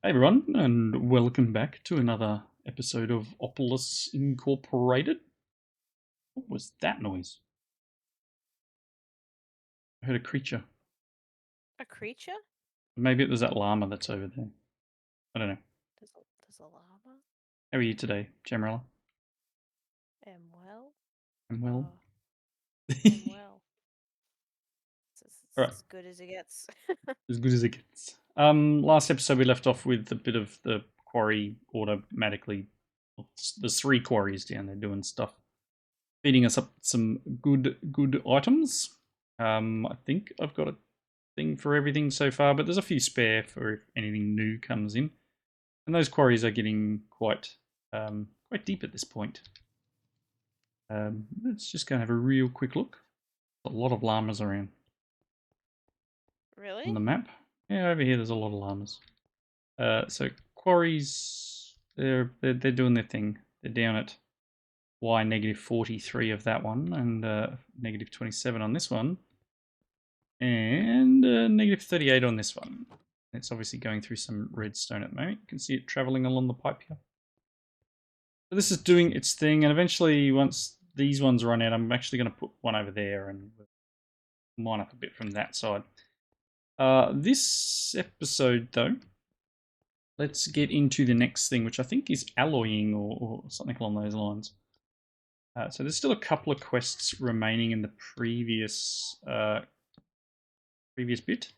Hey everyone, and welcome back to another episode of Opolis Incorporated. What was that noise? I heard a creature. A creature? Maybe it was that llama that's over there. I don't know. There's a llama? How are you today, Jamerella? Am well? I'm well. Uh, am well. It's Alright, as good as it gets. as good as it gets. Last episode we left off with a bit of the quarry automatically. There's 3 quarries down there doing stuff. Feeding us up some good items. I think I've got a thing for everything so far, but there's a few spare for if anything new comes in. And those quarries are getting quite deep at this point. Let's just go and have a real quick look. A lot of llamas around on Really? the map. Yeah, over here there's a lot of llamas. So quarries, they're doing their thing. They're down at Y negative 43 of that one, and negative 27 on this one, and negative 38 on this one. It's obviously going through some redstone at the moment. You can see it traveling along the pipe here. So this is doing its thing, and eventually, once these ones run out, I'm actually going to put one over there and mine up a bit from that side. This episode, though, let's get into the next thing, which I think is alloying or something along those lines. So there's still a couple of quests remaining in the previous bit.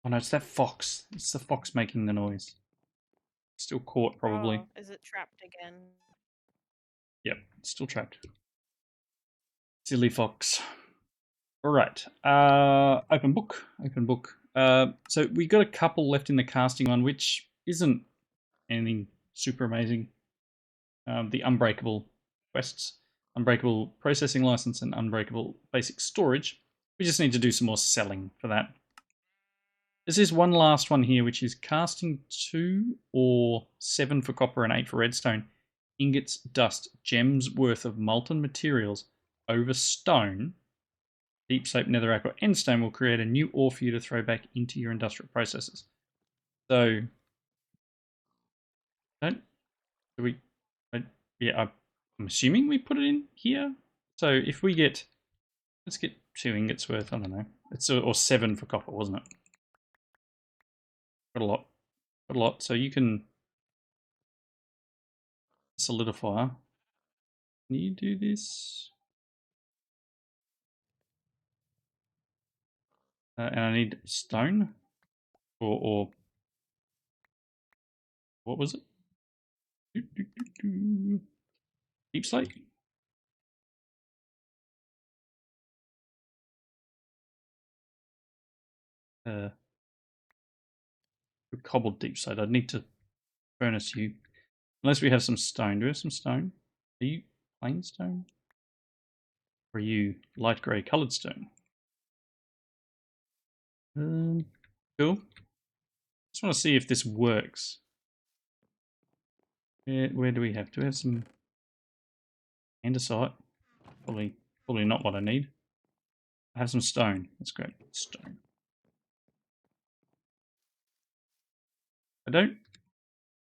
Oh no, it's that fox. It's the fox making the noise. Still caught, probably. Oh, is it trapped again? Yep, still trapped. Silly fox. All right. Open book. Open book. So we got a couple left in the casting one, which isn't anything super amazing. The unbreakable quests, unbreakable processing license, and unbreakable basic storage. We just need to do some more selling for that. There's this one last one here, which is casting 2 or 7 for copper and 8 for redstone. Ingots, dust, gems worth of molten materials over stone. Deep soap, netherrack, or endstone will create a new ore for you to throw back into your industrial processes. So, don't do we? Yeah, I'm assuming we put it in here. So if we get, let's get 2 ingots worth. I don't know. It's or 7 for copper, wasn't it? Got a lot. Got a lot. So you can solidify. Can you do this? And I need stone, or what was it? Deep slate. Cobbled deep slate. I'd need to furnace you, unless we have some stone. Do we have some stone? Are you plain stone? Or are you light grey coloured stone? Cool. Just want to see if this works. Where do we have? Do we have some andesite? Probably not what I need. I have some stone. That's great. Stone. I don't.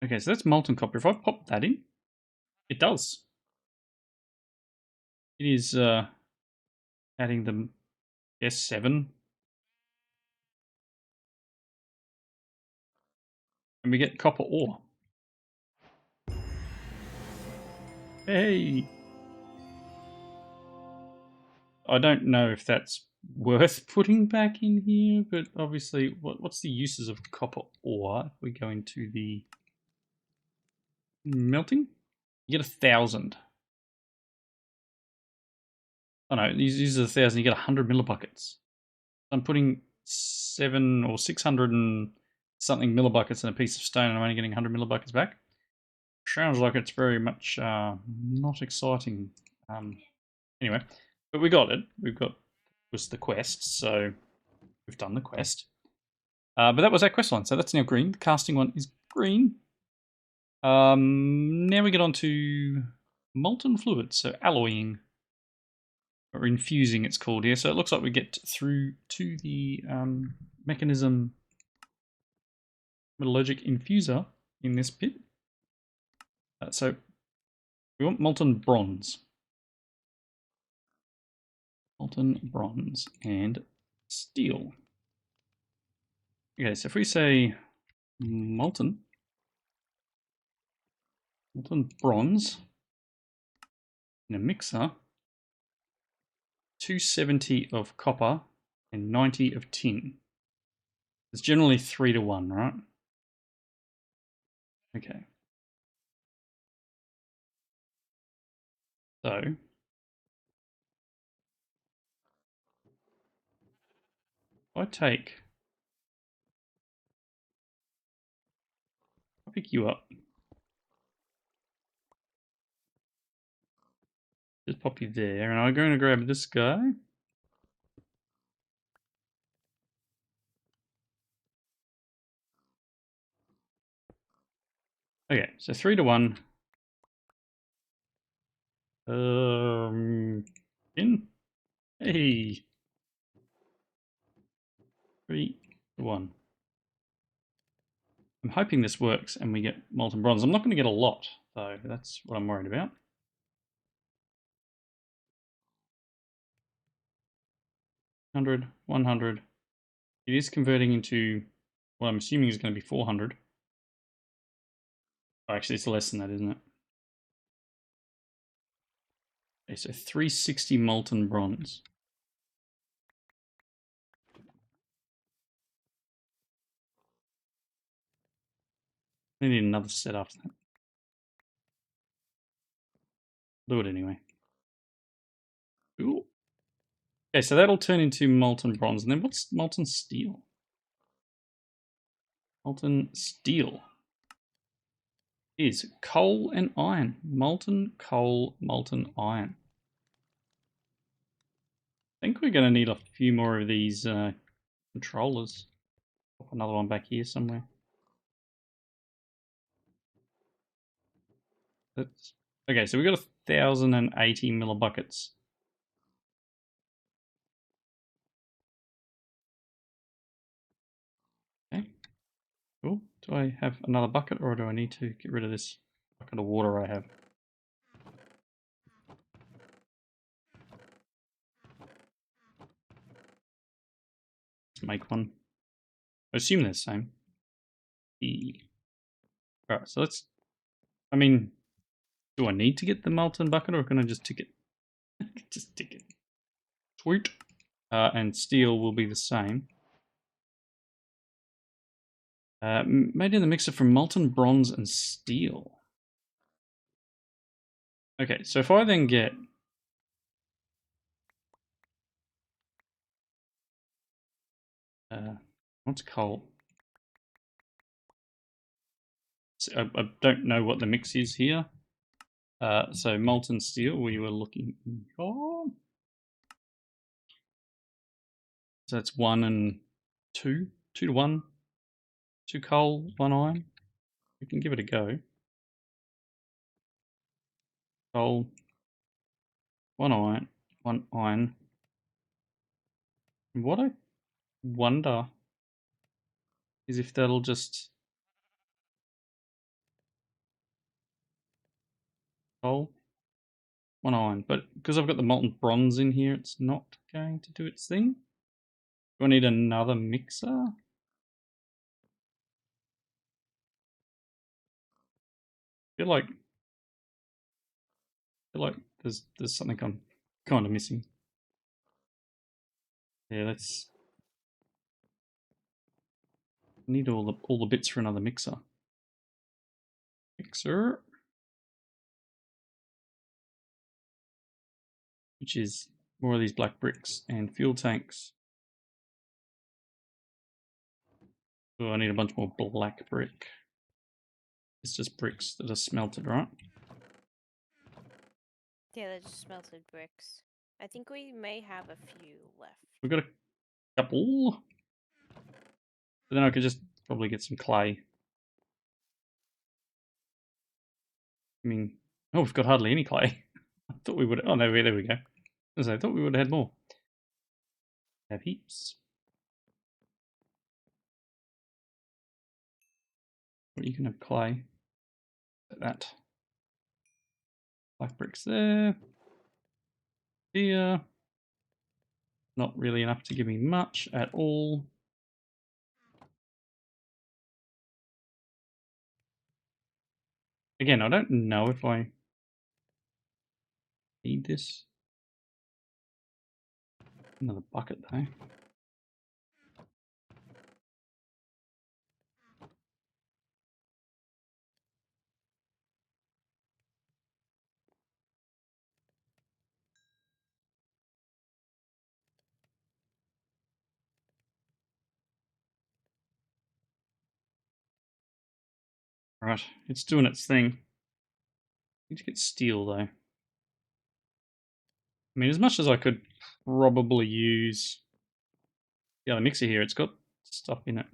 Okay, so that's molten copper. If I pop that in, it does. It is adding the S7. And we get copper ore. Hey! I don't know if that's worth putting back in here, but obviously, what's the uses of copper ore? If we go into the melting, you get 1,000. Oh no, these uses 1,000, you get 100 millibuckets. I'm putting 7 or 600 and something millibuckets in a piece of stone, and I'm only getting 100 millibuckets back. Sounds like it's very much not exciting. Anyway, but we got it. Was the quest, so we've done the quest. But that was our quest line, so that's now green. The casting one is green. Now we get on to molten fluid, so alloying or infusing, it's called here. So it looks like we get through to the mechanism metallurgic infuser in this pit. So we want molten bronze. Molten bronze and steel. Okay, so if we say molten bronze in a mixer, 270 of copper and 90 of tin. It's generally 3 to 1, right? Okay. So I pick you up. Just pop you there, and I'm going to grab this guy. Okay, so 3 to 1. In. Hey. 3 to 1. I'm hoping this works and we get molten bronze. I'm not going to get a lot, though. That's what I'm worried about. 100, 100. It is converting into what I'm assuming is going to be 400. Oh, actually, it's less than that, isn't it? Okay, so 360 molten bronze. I need another set after that. Do it anyway. Cool. Okay, so that'll turn into molten bronze. And then what's molten steel? Molten steel is coal and iron. Molten coal, molten iron. I think we're going to need a few more of these controllers. Pop another one back here somewhere. That's okay. So we've got 1,080 millibuckets. Okay. Cool. Do I have another bucket, or do I need to get rid of this bucket of water I have? Let's make one. I assume they're the same. Alright, so let's... I mean, do I need to get the molten bucket, or can I just tick it? Just tick it. Sweet. And steel will be the same. Made in the mixer from molten bronze and steel. Okay, so if I then get... what's coal? So I don't know what the mix is here. So molten steel, we were looking for. So that's 1 and 2. 2 to 1. 2 coal, 1 iron. We can give it a go. Coal, 1 iron, 1 iron. What I wonder is if that'll just... Coal, 1 iron. But because I've got the molten bronze in here, it's not going to do its thing. Do I need another mixer? I feel like there's something I'm kind of missing. Yeah, let's... need all the bits for another mixer. Mixer. Which is more of these black bricks and fuel tanks. Oh, I need a bunch more black brick. It's just bricks that are smelted, right? Yeah, they're just smelted bricks. I think we may have a few left. We've got a couple. But then I could just probably get some clay. I mean, oh, we've got hardly any clay. I thought we would... Oh, no, there we go. As I thought we would have had more. Have heaps. Well, you can have clay. Like that. Black bricks there. Here. Not really enough to give me much at all. Again, I don't know if I need this. Another bucket though. Right, it's doing its thing. Need to get steel though. I mean, as much as I could probably use the other mixer here, it's got stuff in it.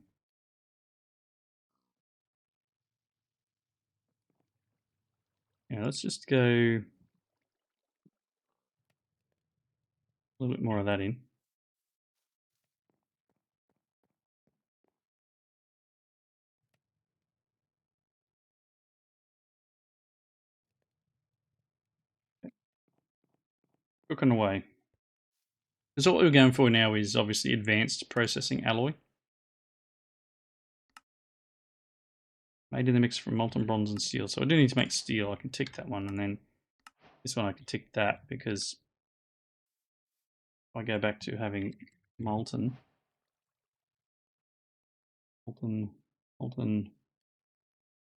Yeah, let's just go a little bit more of that in. Cooking away. Because what we're going for now is obviously advanced processing alloy. Made in the mix from molten bronze and steel. So I do need to make steel. I can tick that one, and then this one I can tick that, because if I go back to having molten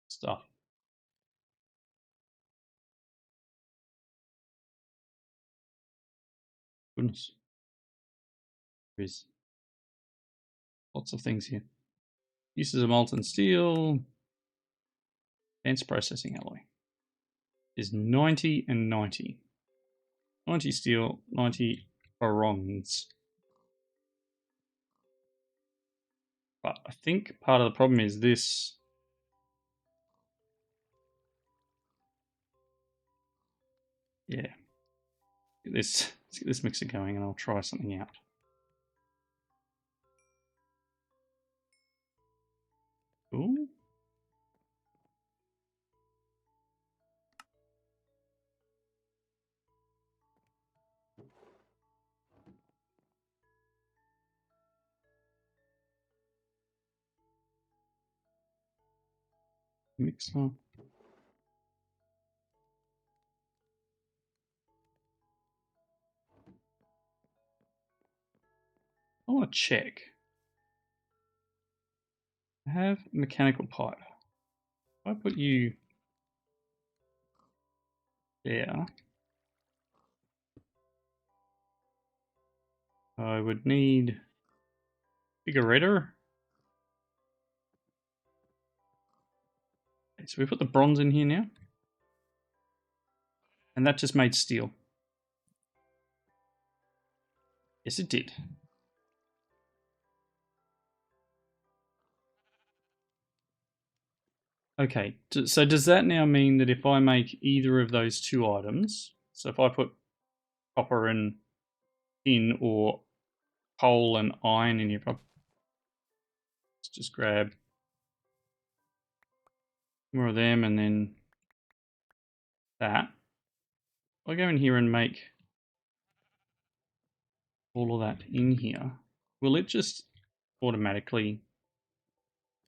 stuff. Goodness. There is lots of things here. Uses of molten steel. Advanced processing alloy is 90 and 90. 90 steel, 90 bronze. But I think part of the problem is this. Yeah. Let's get this mixer going and I'll try something out. Cool. Mixer. I want to check. I have mechanical pipe. If I put you there, I would need bigger redder. Okay, so we put the bronze in here now. And that just made steel. Yes, it did. Okay, so does that now mean that if I make either of those two items, so if I put copper and tin or coal and iron in here, let's just grab more of them and then that. I go in here and make all of that in here. Will it just automatically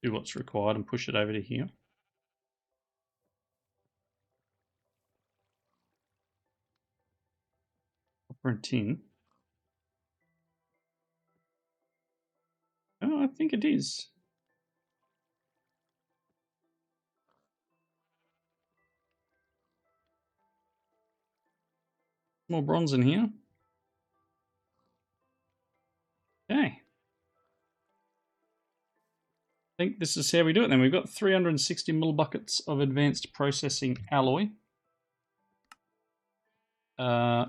do what's required and push it over to here? Copper and tin. Oh, I think it is. More bronze in here. Okay. I think this is how we do it then. We've got 360 millibuckets of advanced processing alloy.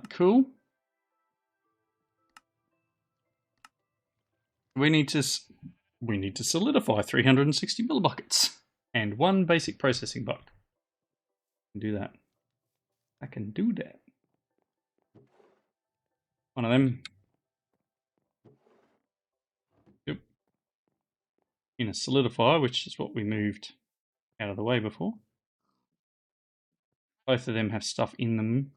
Cool. We need to solidify 360 millibuckets and one basic processing buck. I can do that. I can do that. One of them. Yep. In a solidifier, which is what we moved out of the way before. Both of them have stuff in them.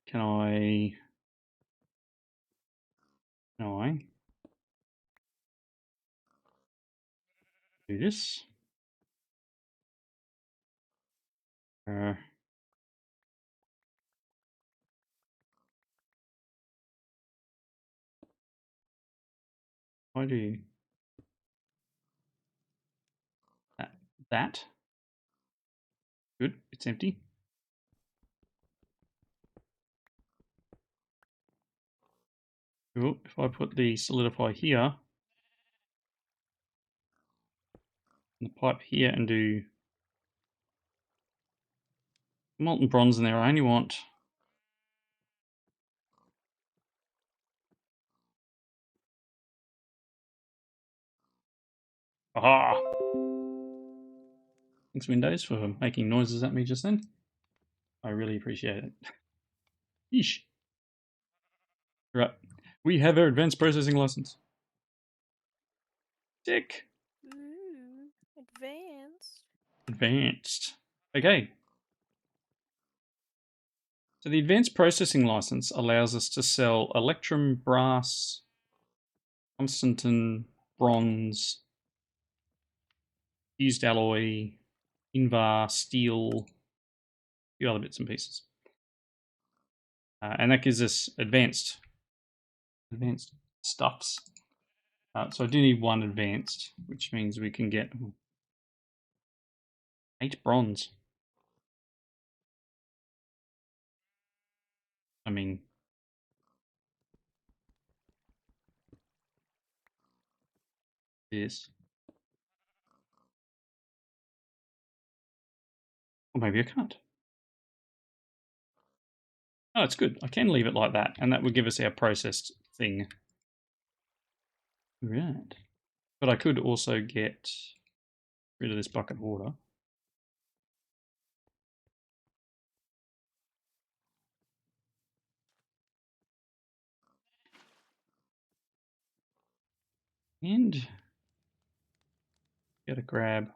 Can I do this? I do that. Good, it's empty. Cool. If I put the solidify here, and the pipe here, and do molten bronze in there, I only want aha! Thanks Windows for making noises at me just then. I really appreciate it. Yeesh. Right. We have our advanced processing license. Sick. Ooh, advanced. Advanced. Okay. So the advanced processing license allows us to sell electrum, brass, tungsten, bronze, fused alloy, invar, steel, a few other bits and pieces. And that gives us advanced stuffs. So I do need one advanced, which means we can get 8 bronze. I mean, this. Or maybe I can't. Oh, it's good. I can leave it like that, and that would give us our processed thing. Right. But I could also get rid of this bucket of water. And get a grab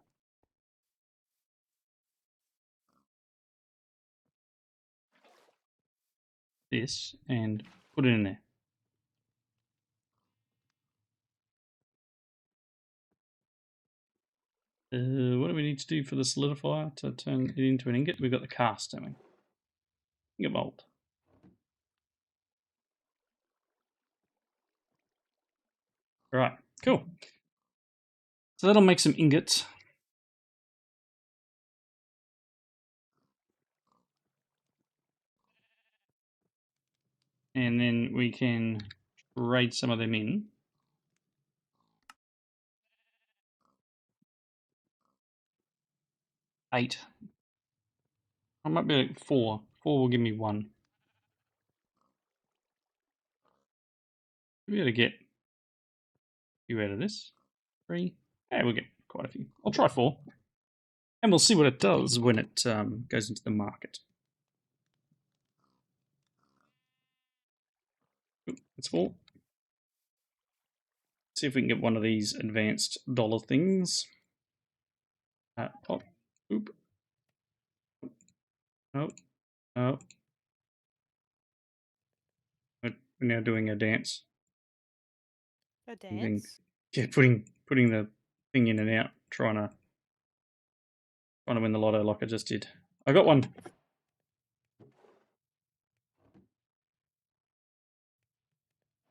this and put it in there. What do we need to do for the solidifier to turn it into an ingot? We've got the cast, don't we? Ingot mold. Right, cool. So that'll make some ingots. And then we can trade some of them in. Eight. I might be like 4. 4 will give me 1. We'll be able to get a few out of this. 3. Yeah, we'll get quite a few. I'll try 4. And we'll see what it does when it goes into the market. It's 4. See if we can get one of these advanced dollar things. Pop. Oop. Oh. Oh. We're now doing a dance. A dance? Yeah, putting the thing in and out, trying to win the lotto like I just did. I got one.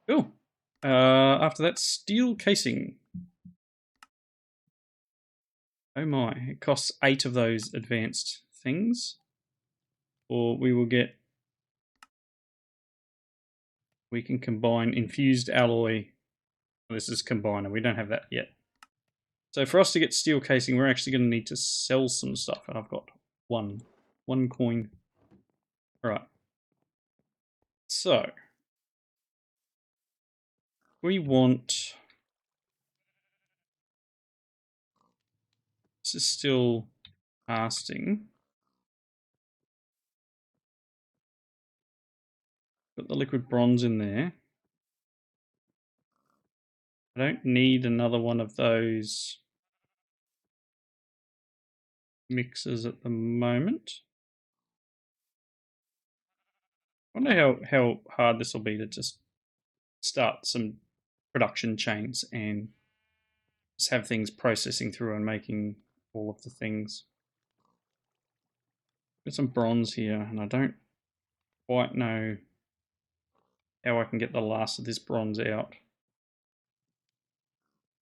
Cool. After that, steel casing. Oh my, it costs 8 of those advanced things. Or we will get... We can combine infused alloy. This is combiner, we don't have that yet. So for us to get steel casing, we're actually going to need to sell some stuff. And I've got one coin. All right. So we want... This is still casting. Got the liquid bronze in there. I don't need another one of those mixers at the moment. I wonder how hard this will be to just start some production chains and just have things processing through and making all of the things. Got some bronze here, and I don't quite know how I can get the last of this bronze out.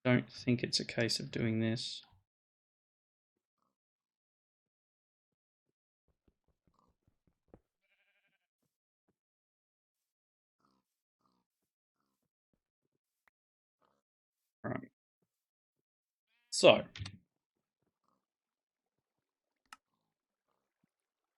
Don't think it's a case of doing this. Right. So,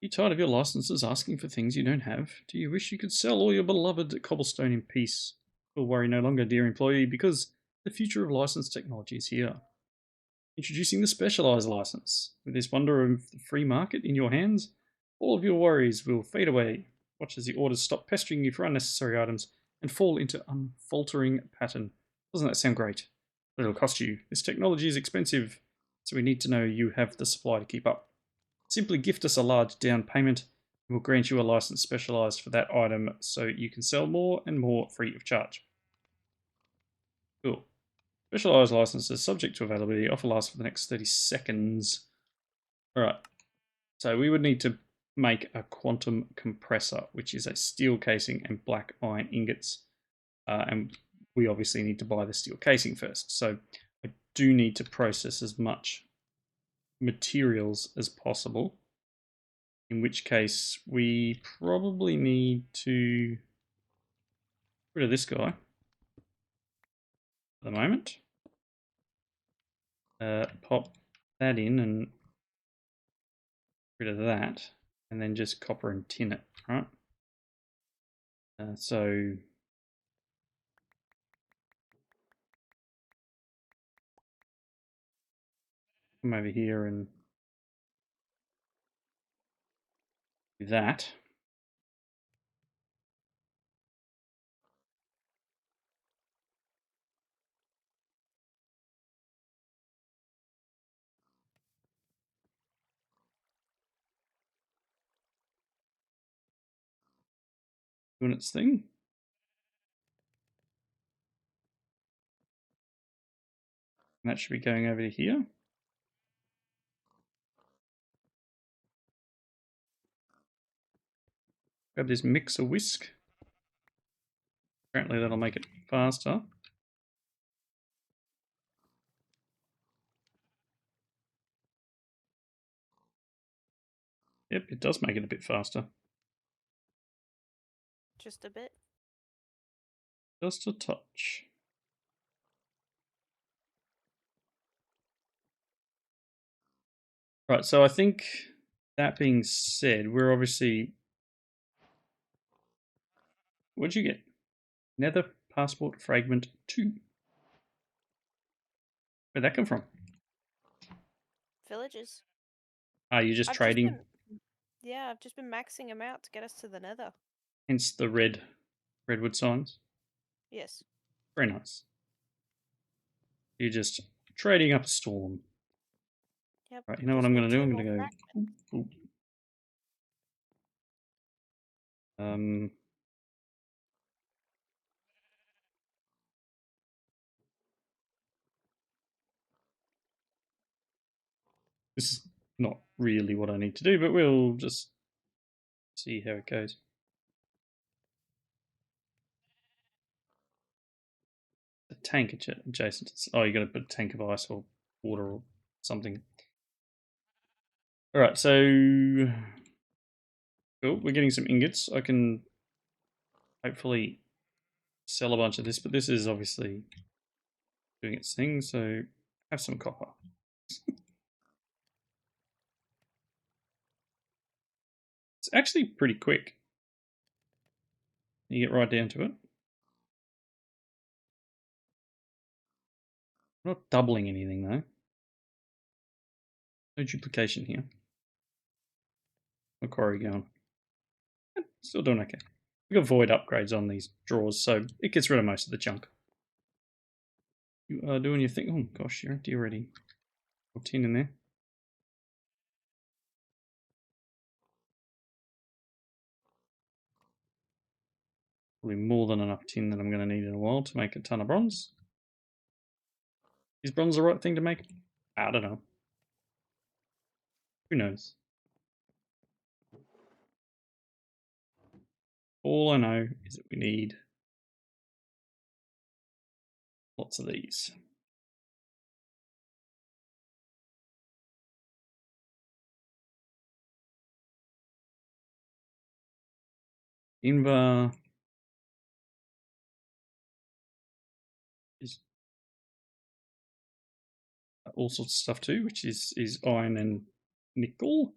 you tired of your licenses asking for things you don't have? Do you wish you could sell all your beloved cobblestone in peace? Don't worry no longer, dear employee, because the future of licensed technology is here. Introducing the Specialized license. With this wonder of the free market in your hands, all of your worries will fade away. Watch as the orders stop pestering you for unnecessary items and fall into unfaltering pattern. Doesn't that sound great? But it'll cost you. This technology is expensive, so we need to know you have the supply to keep up. Simply gift us a large down payment, and we'll grant you a license specialized for that item so you can sell more and more free of charge. Cool. Specialized licenses subject to availability. Offer lasts for the next 30 seconds. Alright. So we would need to make a quantum compressor, which is a steel casing and black iron ingots. And we obviously need to buy the steel casing first. So I do need to process as much materials as possible. In which case we probably need to get rid of this guy at the moment. Pop that in and rid of that, and then just copper and tin it, right? So come over here and do that. Doing its thing. And that should be going over to here. Grab this mixer whisk. Apparently that'll make it faster. Yep, it does make it a bit faster. Just a bit. Just a touch. Right, so I think that being said, we're obviously... What'd you get? Nether Passport Fragment 2. Where'd that come from? Villages. Are you just trading? Yeah, I've just been maxing them out to get us to the nether. Hence the redwood signs. Yes. Very nice. You're just trading up a storm. Yep. Right, you know what I'm going to do? I'm going to go... Ooh. This is not really what I need to do, but we'll just see how it goes. A tank adjacent to... Oh, you're going to put a tank of ice or water or something. Alright, so... Cool, we're getting some ingots. I can hopefully sell a bunch of this, but this is obviously doing its thing, so have some copper. It's actually pretty quick. You get right down to it. I'm not doubling anything though. No duplication here. My quarry going. Still doing okay. We've got void upgrades on these drawers, so it gets rid of most of the junk. You are doing your thing. Oh gosh, you're empty already. Got 10 in there. Probably more than enough tin that I'm going to need in a while to make a ton of bronze. Is bronze the right thing to make? I don't know. Who knows? All I know is that we need lots of these. Invar is all sorts of stuff too, which is iron and nickel.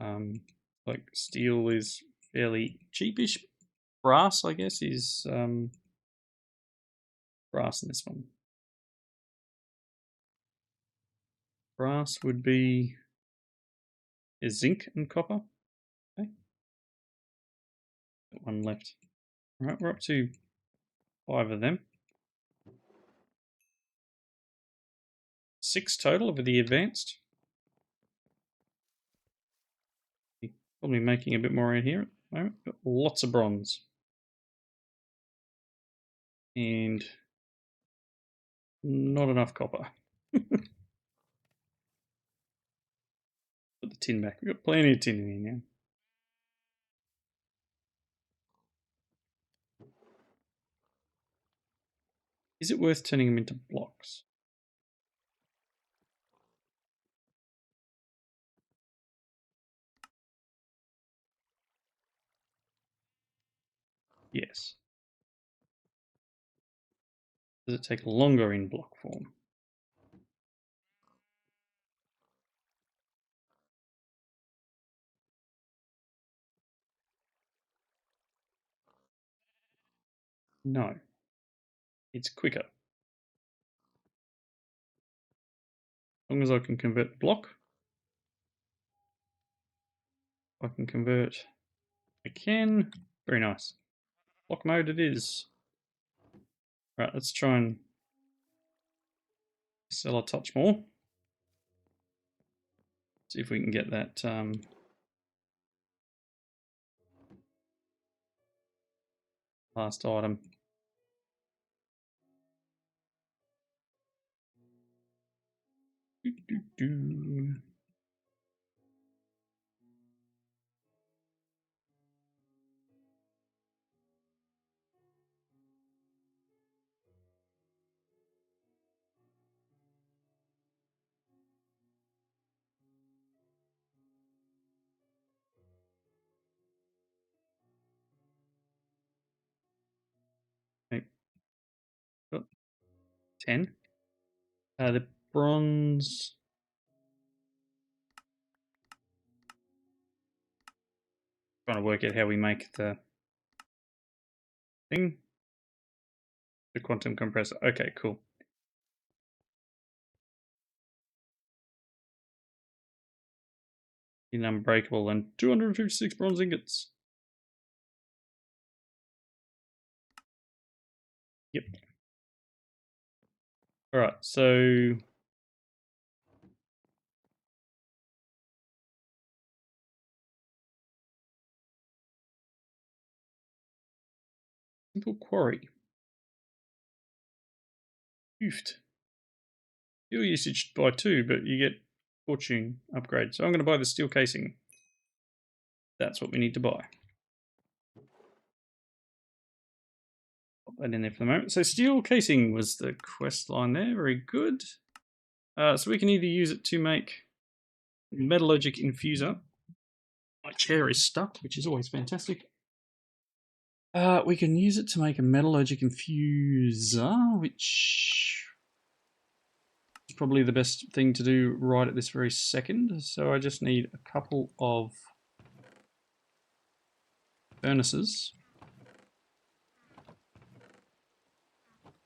Like steel is fairly cheapish. Brass, I guess, is brass in this one. Brass would be zinc and copper. Okay. Got one left. All right, we're up to 5 of them. 6 total of the advanced. Probably making a bit more in here at the moment. Got lots of bronze. And not enough copper. Put the tin back. We've got plenty of tin in here now. Is it worth turning them into blocks? Yes. Does it take longer in block form? No. It's quicker. As long as I can convert the block, I can convert. I can. Very nice. Block mode it is. Right, let's try and sell a touch more. See if we can get that last item. Okay. Got 10. The bronze. Trying to work out how we make the thing. The quantum compressor. Okay, cool. In unbreakable and 256 bronze ingots. Yep. Alright, so simple quarry. Oofed. Steel usage by 2, but you get fortune upgrade. So I'm going to buy the steel casing. That's what we need to buy. Pop that in there for the moment. So steel casing was the quest line there. Very good. So we can either use it to make metallurgic infuser. My chair is stuck, which is always fantastic. We can use it to make a metallurgic infuser, which is probably the best thing to do right at this very second. So I just need a couple of furnaces.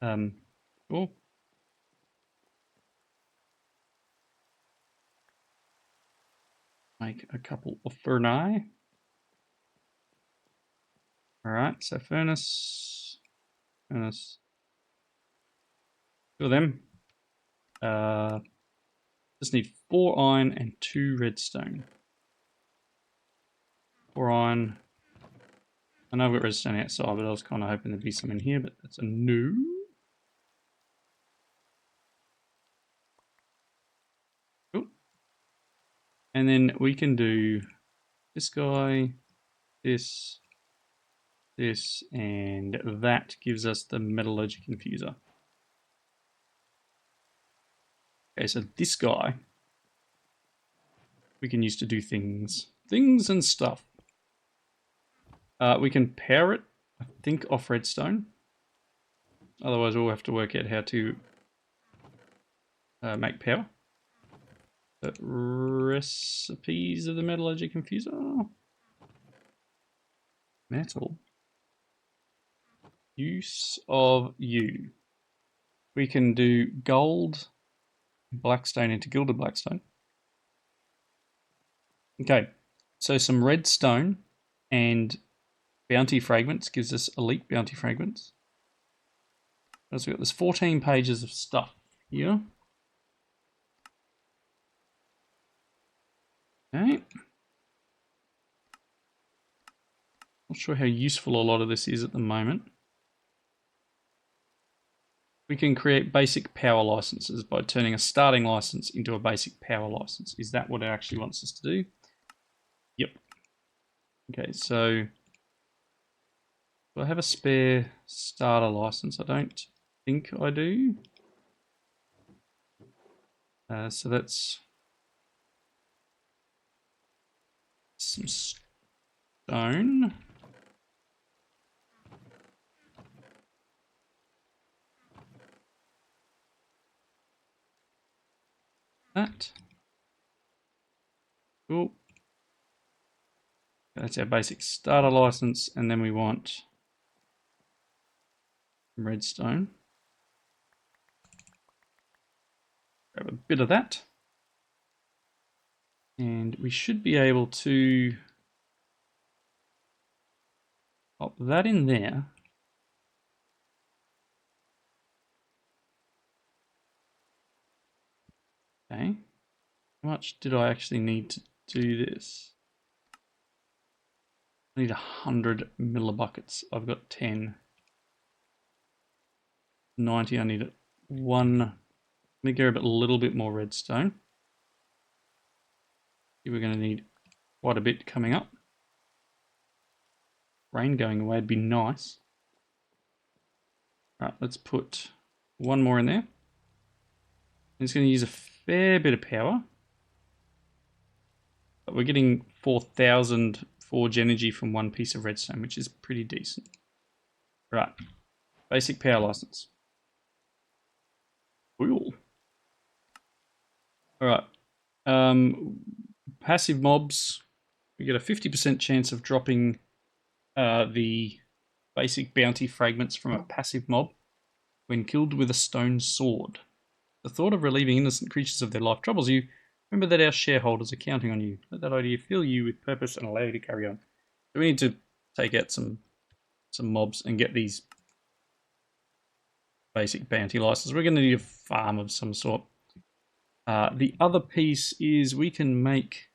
Oh. Make a couple of furnace. Alright, so furnace, 2 of them. Just need 4 iron and 2 redstone. 4 iron. I know I've got redstone outside, but I was kind of hoping there'd be some in here, but that's a no. Cool. And then we can do this guy, this, and that gives us the metallurgic infuser. Okay, so this guy we can use to do things and stuff. We can power it, I think, off redstone. Otherwise, we'll have to work out how to make power. The recipes of the metallurgic infuser. Metal. Use of U. We can do gold, blackstone into gilded blackstone. Okay, so some redstone and bounty fragments gives us elite bounty fragments. So we've got this 14 pages of stuff here. Okay. Not sure how useful a lot of this is at the moment. We can create basic power licenses by turning a starting license into a basic power license. Is that what it actually wants us to do? Yep. Okay, so do I have a spare starter license? I don't think I do. So that's some stone. That. Cool. That's our basic starter license, and then we want redstone. Grab a bit of that. And we should be able to pop that in there. Okay. How much did I actually need to do this? I need 100 millibuckets. I've got 10. 90, I need 1. Let me grab a little bit more redstone. We're going to need quite a bit coming up. Rain going away would be nice. All right, let's put 1 more in there. It's going to use a fair bit of power. But we're getting 4,000 forge energy from 1 piece of redstone, which is pretty decent. Right, basic power license. Cool. All right, passive mobs. We get a 50% chance of dropping the basic bounty fragments from a passive mob when killed with a stone sword. The thought of relieving innocent creatures of their life troubles you. Remember that our shareholders are counting on you. Let that idea fill you with purpose and allow you to carry on. So we need to take out some mobs and get these basic bounty licenses. We're going to need a farm of some sort. The other piece is we can make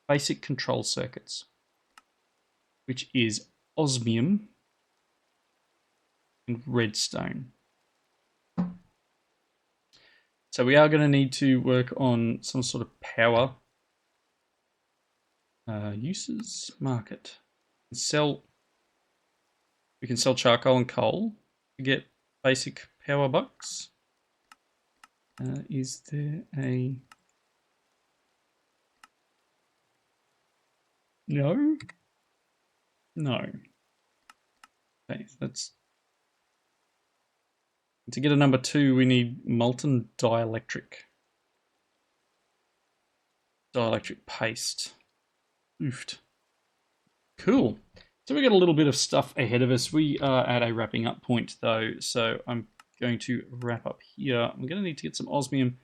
basic control circuits, which is osmium and redstone. So we are going to need to work on some sort of power uses. Market. We can sell charcoal and coal to get basic power bucks. Is there a... No? No. Okay, that's... To get a number 2, we need molten dielectric. Dielectric paste. Oofed. Cool. So we got a little bit of stuff ahead of us. We are at a wrapping up point though, so I'm going to wrap up here. I'm going to need to get some osmium.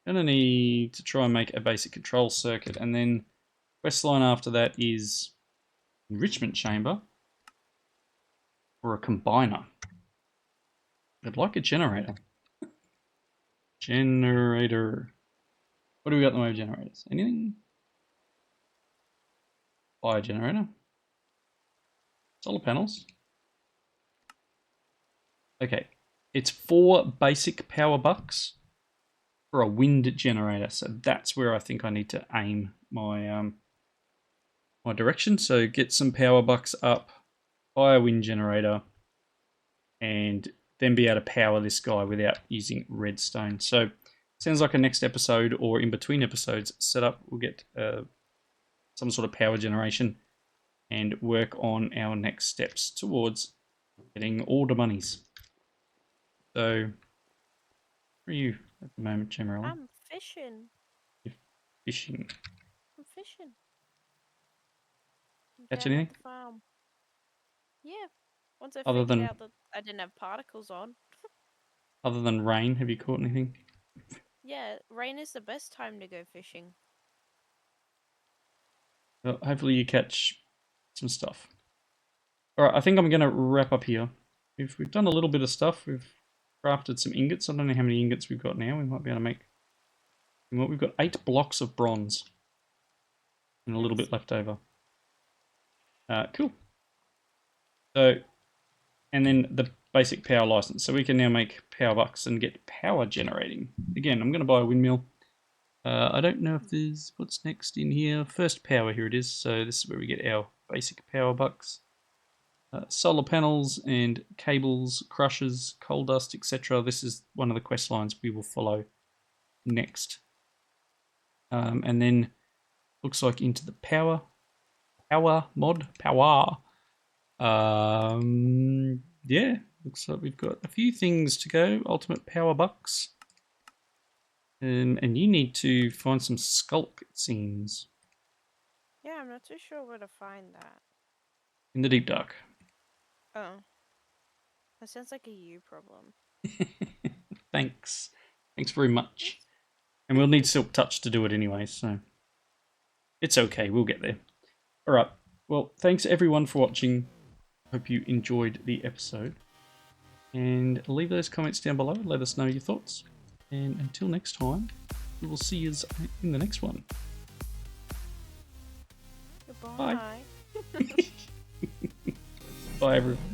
I'm going to need to try and make a basic control circuit, and then quest line after that is enrichment chamber or a combiner. I'd like a generator. Generator. What do we got in the way of generators? Anything? Fire generator. Solar panels. Okay. It's 4 basic power bucks for a wind generator. So that's where I think I need to aim my my direction. So get some power bucks up, buy a wind generator, and then be able to power this guy without using redstone. So sounds like a next episode or in between episodes setup. We'll get some sort of power generation and work on our next steps towards getting all the monies. So, where are you at the moment, Jamerella? I'm fishing. You're fishing. I'm fishing. I'm Catch down anything? at the farm. Yeah. Once I Other figured than out that I didn't have particles on. rain, have you caught anything? Yeah, rain is the best time to go fishing. Well, hopefully you catch some stuff. Alright, I think I'm going to wrap up here. We've done a little bit of stuff. We've crafted some ingots. I don't know how many ingots we've got now. We might be able to make... We've got 8 blocks of bronze. And a little bit left over. Cool. So, and then the basic power license. So we can now make power bucks and get power generating. Again, I'm going to buy a windmill. I don't know if there's what's next in here. First power, here it is. So this is where we get our basic power bucks. Solar panels and cables, crushers, coal dust, etc. This is one of the quest lines we will follow next. And then looks like into the power mod. Yeah, looks like we've got a few things to go. Ultimate power bucks. And you need to find some skulk, it seems. Yeah, I'm not too sure where to find that. In the deep dark. Oh. That sounds like a you problem. Thanks. Thanks very much. And we'll need Silk Touch to do it anyway, so it's okay, we'll get there. Alright, well, thanks everyone for watching. Hope you enjoyed the episode. And leave those comments down below, let us know your thoughts. And until next time, we will see you in the next one. Goodbye. Bye. Bye everyone.